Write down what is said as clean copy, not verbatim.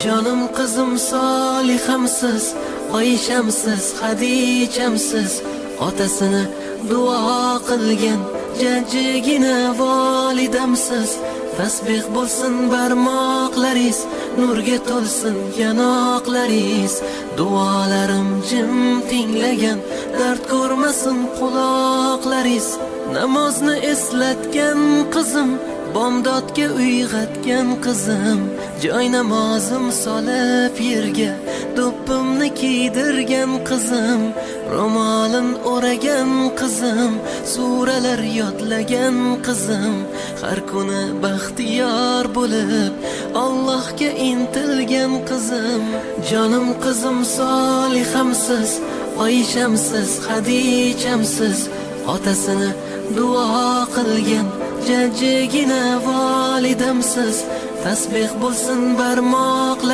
Jonim qizim Solihamsiz, Oyshamsiz, Xadichamsiz, otasini duo qilgan jajjigina volidamsiz. Tasbih bo'lsin barmoqlaringiz, nurga to'lsin yanoqlaringiz. Duolarim jim tinglagan, dard ko'rmasin quloqlaringiz. Namozni eslatgan qizim, bomdodga uyg'atgan qizim, joy namozim solib yerga do'ppimni kiydirgan qizim, ro'molin o'ragan qizim, suralar yodlagan qizim, har kuni baxtiyor bo'lib Allohga intilgan qizim. Jonim qizim Solihamsiz, Oyshamsiz, Xadichamsiz, otasini duo qilgan jajjigina volidamsiz. Tasbih bo'lsin barmoqlar